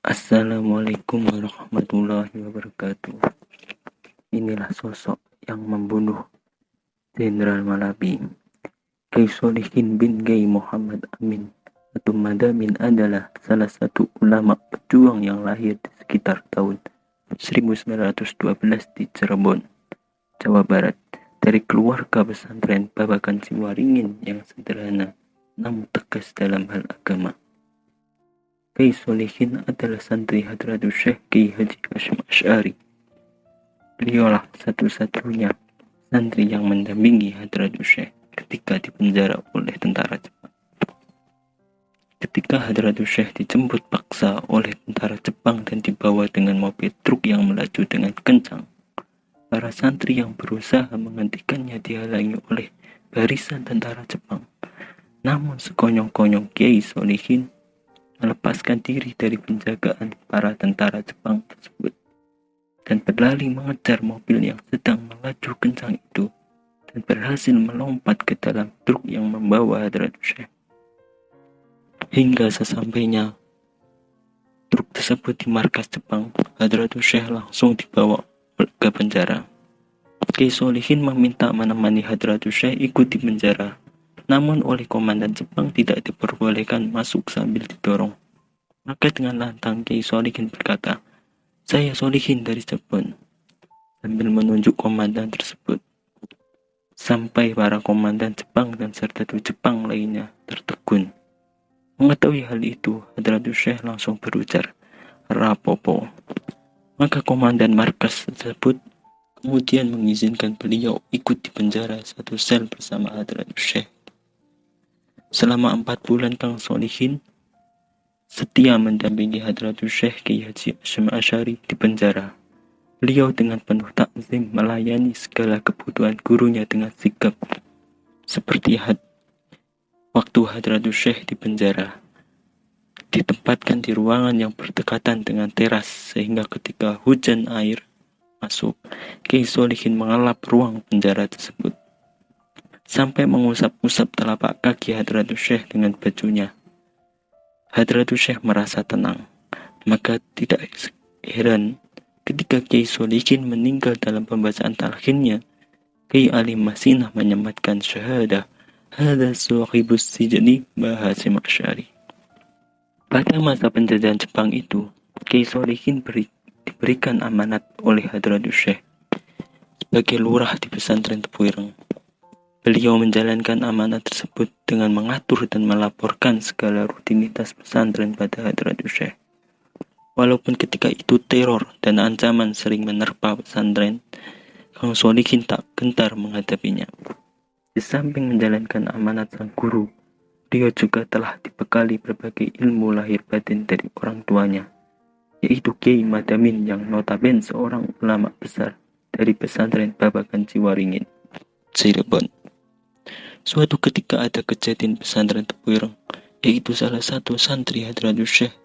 Assalamualaikum warahmatullahi wabarakatuh. Inilah sosok yang membunuh Jenderal Malabi. Kiai Solihin bin Kiai Muhammad Amin atau Madamin adalah salah satu ulama pejuang yang lahir di sekitar tahun 1912 di Cirebon, Jawa Barat, dari keluarga pesantren Babakan Ciwaringin yang sederhana namun tegas dalam hal agama. Kiai Solihin adalah santri Hadratus Syekh Kiai Haji Hasyim Asy'ari. Beliaulah satu-satunya santri yang mendampingi Hadratus Syekh ketika dipenjara oleh tentara Jepang. Ketika Hadratus Syekh dijemput paksa oleh tentara Jepang dan dibawa dengan mobil truk yang melaju dengan kencang, para santri yang berusaha menghentikannya dihalangi oleh barisan tentara Jepang. Namun sekonyong-konyong Kiai Solihin melepaskan diri dari penjagaan para tentara Jepang tersebut dan berlari mengejar mobil yang sedang melaju kencang itu dan berhasil melompat ke dalam truk yang membawa Hadratus Syekh. Hingga sesampainya truk tersebut di markas Jepang, Hadratus Syekh langsung dibawa ke penjara. Kiai Solihin meminta menemani Hadratus Syekh ikut di penjara, namun oleh komandan Jepang tidak diperbolehkan masuk sambil didorong. Maka dengan lantang Kiai Solihin berkata, "Saya Solihin dari Cirebon," sambil menunjuk komandan tersebut. Sampai para komandan Jepang dan serdadu Jepang lainnya tertegun. Mengetahui hal itu, Hadratus Syekh langsung berujar, "Rapopo." Maka komandan markas tersebut kemudian mengizinkan beliau ikut di penjara satu sel bersama Hadratus Syekh. Selama 4 bulan Kang Solihin setia mendampingi Hadratus Syekh Kiai Haji Hasyim Asy'ari di penjara. Beliau dengan penuh takzim melayani segala kebutuhan gurunya dengan sigap. Seperti waktu Hadratus Syekh di penjara, ditempatkan di ruangan yang berdekatan dengan teras sehingga ketika hujan air masuk, Kiai Solihin mengelap ruang penjara tersebut sampai mengusap-usap telapak kaki Hadratus Syekh dengan bajunya. Hadratus Syekh merasa tenang. Maka tidak heran ketika Kiai Solihin meninggal dalam pembacaan talqinnya, Kiai Alim Masinah menyematkan syahadah, "Hadza sahibus sijni Mbah Hasyim Asy'ari." Pada masa penjajahan Jepang itu, Kiai Solihin diberikan amanat oleh Hadratus Syekh sebagai lurah di pesantren Tepuireng. Beliau menjalankan amanat tersebut dengan mengatur dan melaporkan segala rutinitas pesantren pada Hadratus Syekh. Walaupun ketika itu teror dan ancaman sering menerpa pesantren, Kang Solihin tak gentar menghadapinya. Di samping menjalankan amanat sang guru, dia juga telah dibekali berbagai ilmu lahir batin dari orang tuanya, yaitu Kiai Madamin yang notabene seorang ulama besar dari pesantren Babakan Ciwaringin, Cirebon. Suatu ketika ada kejadian pesantren Tepuireng, yaitu salah satu santri Hadratus Syekh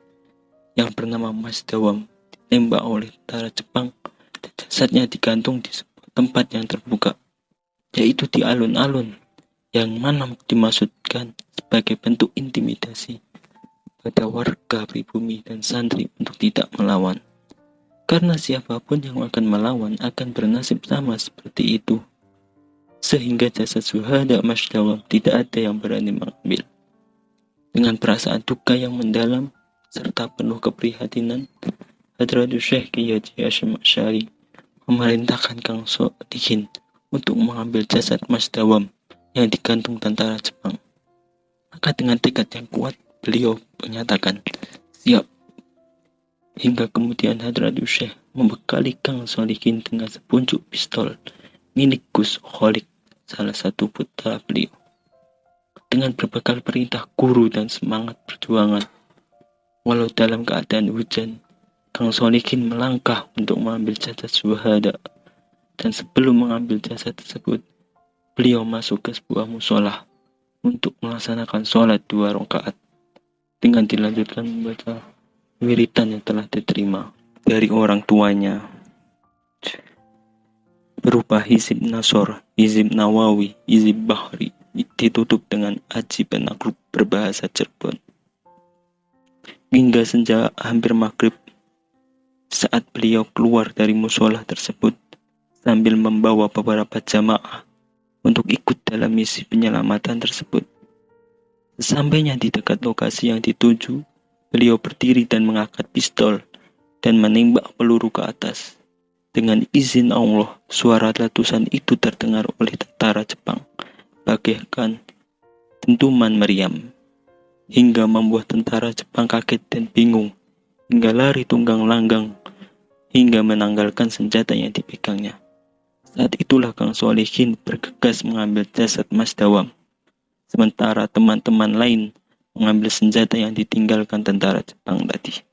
yang bernama Mas Dawam ditembak oleh tentara Jepang dan jasadnya digantung di sebuah tempat yang terbuka, yaitu di alun-alun, yang mana dimaksudkan sebagai bentuk intimidasi pada warga pribumi dan santri untuk tidak melawan. Karena siapapun yang akan melawan akan bernasib sama seperti itu. Sehingga jasad syuhada Mas Dawam tidak ada yang berani mengambil. Dengan perasaan duka yang mendalam serta penuh keprihatinan, Hadratus Syekh Kiai Haji Hasyim Asy'ari memerintahkan Kang Solihin untuk mengambil jasad Mas Dawam yang digantung tentara Jepang. Maka dengan tekad yang kuat, beliau menyatakan, "Siap." Hingga kemudian Hadratus Syekh membekali Kang Solihin dengan sepucuk pistol milik Gus Kholik, salah satu putra beliau. Dengan berbekal perintah guru dan semangat perjuangan, walau dalam keadaan hujan, Kang Solihin melangkah untuk mengambil jasad syuhada. Dan sebelum mengambil jasad tersebut, beliau masuk ke sebuah mushola untuk melaksanakan sholat 2 rakaat dengan dilanjutkan membaca wiritan yang telah diterima dari orang tuanya, berupa Hizib Nasor, Hizib Nawawi, Hizib Bahri, ditutup dengan aji penakluk berbahasa Cirebon. hingga senja hampir maghrib saat beliau keluar dari mushola tersebut sambil membawa beberapa jamaah untuk ikut dalam misi penyelamatan tersebut. Sesampainya di dekat lokasi yang dituju, beliau berdiri dan mengangkat pistol dan menembak peluru ke atas. Dengan izin Allah, suara letusan itu terdengar oleh tentara Jepang, bagaikan dentuman meriam, hingga membuat tentara Jepang kaget dan bingung, hingga lari tunggang langgang, hingga menanggalkan senjata yang dipegangnya. Saat itulah Kang Solihin bergegas mengambil jasad Mas Dawam, sementara teman-teman lain mengambil senjata yang ditinggalkan tentara Jepang tadi.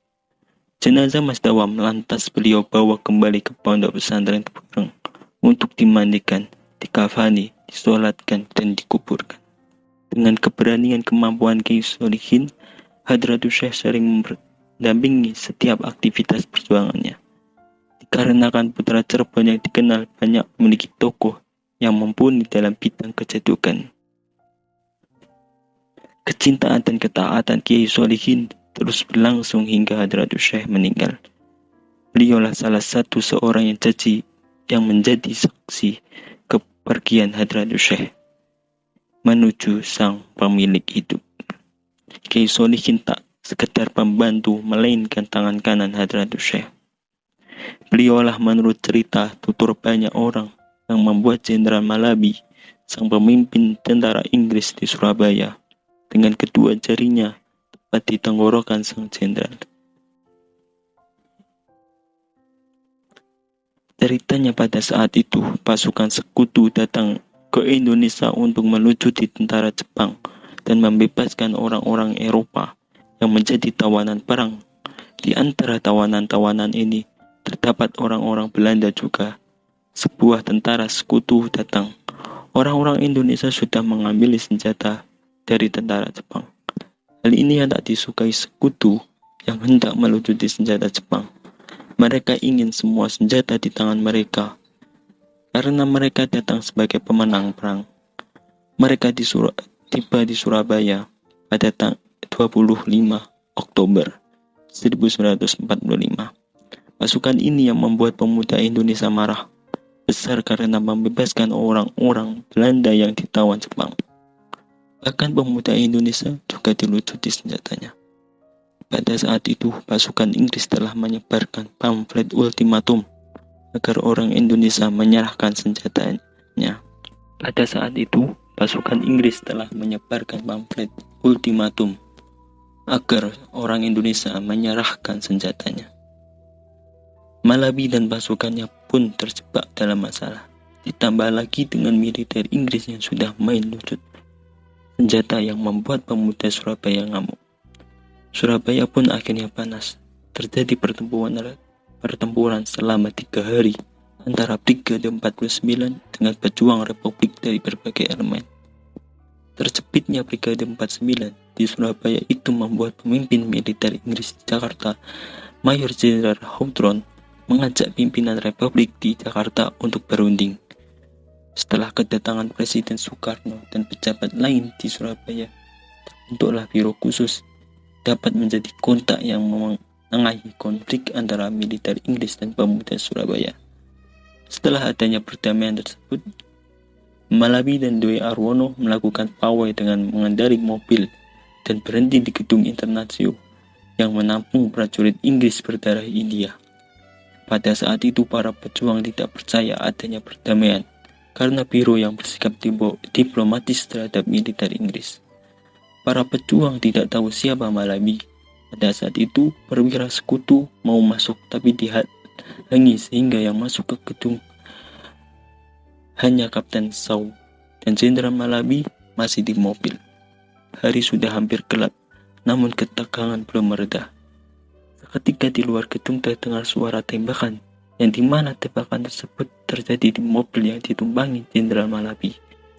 Jenazah Mas Dawam lantas beliau bawa kembali ke pondok pesantren Tebureng untuk dimandikan, dikafani, disolatkan, dan dikuburkan. Dengan keberanian kemampuan Kiai Solihin, Hadratus Syekh sering mendampingi setiap aktivitas perjuangannya. Dikarenakan putra Cirebon yang dikenal banyak memiliki tokoh yang mumpuni dalam bidang kecedukan. Kecintaan dan ketaatan Kiai Solihin terus berlangsung hingga Hadratus Syekh meninggal. Beliaulah salah satu seorang yang janji yang menjadi saksi kepergian Hadratus Syekh menuju sang pemilik hidup. Kiai Solihin tak sekedar pembantu, melainkan tangan kanan Hadratus Syekh. Beliaulah menurut cerita tutur banyak orang yang membuat Jenderal Malabi, sang pemimpin tentara Inggris di Surabaya, dengan kedua jarinya tepat di tenggorokan sang jenderal. Ceritanya pada saat itu, pasukan sekutu datang ke Indonesia untuk melucuti tentara Jepang dan membebaskan orang-orang Eropa yang menjadi tawanan perang. Di antara tawanan-tawanan ini, terdapat orang-orang Belanda juga. Sebuah tentara sekutu datang. Orang-orang Indonesia sudah mengambil senjata dari tentara Jepang. Hal ini yang tak disukai sekutu yang hendak melucuti senjata Jepang. Mereka ingin semua senjata di tangan mereka, karena mereka datang sebagai pemenang perang. Mereka tiba di Surabaya pada 25 Oktober 1945. Pasukan ini yang membuat pemuda Indonesia marah besar karena membebaskan orang-orang Belanda yang ditawan Jepang. Bahkan pemuda Indonesia juga dilucuti senjatanya. Pada saat itu, pasukan Inggris telah menyebarkan pamflet ultimatum agar orang Indonesia menyerahkan senjatanya. Pada saat itu, pasukan Inggris telah menyebarkan pamflet ultimatum agar orang Indonesia menyerahkan senjatanya. Malabi dan pasukannya pun terjebak dalam masalah. Ditambah lagi dengan militer Inggris yang sudah main lucut senjata yang membuat pemuda Surabaya ngamuk. Surabaya pun akhirnya panas. Terjadi pertempuran selama 3 hari antara Brigade 49 dengan pejuang Republik dari berbagai elemen. Terjepitnya Brigade 49 di Surabaya itu membuat pemimpin militer Inggris di Jakarta, Mayor Jenderal Hawthorne, mengajak pimpinan Republik di Jakarta untuk berunding. Setelah kedatangan Presiden Soekarno dan pejabat lain di Surabaya, terbentuklah biro khusus dapat menjadi kontak yang menengahi konflik antara militer Inggris dan pemuda Surabaya. Setelah adanya perdamaian tersebut, Malabi dan Dwi Arwono melakukan pawai dengan mengendarai mobil dan berhenti di gedung Internasio yang menampung prajurit Inggris berdarah India. Pada saat itu para pejuang tidak percaya adanya perdamaian karena biro yang bersikap diplomatis terhadap militer Inggris. Para pejuang tidak tahu siapa Malabi. Pada saat itu, perwira sekutu mau masuk tapi dihalangi sehingga yang masuk ke gedung hanya Kapten Shaw dan Jenderal Malabi masih di mobil. Hari sudah hampir gelap, namun ketegangan belum mereda. Seketika di luar gedung terdengar suara tembakan, yang dimana tembakan tersebut terjadi di mobil yang ditumpangi Jenderal Malabi.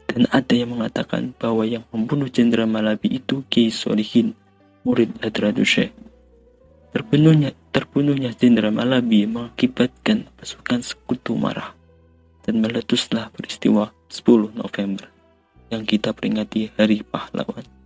Dan ada yang mengatakan bahwa yang membunuh Jenderal Malabi itu Kiai Solihin, murid Hadratus Syekh. Terbunuhnya Jenderal Malabi mengakibatkan pasukan sekutu marah, dan meletuslah peristiwa 10 November yang kita peringati Hari Pahlawan.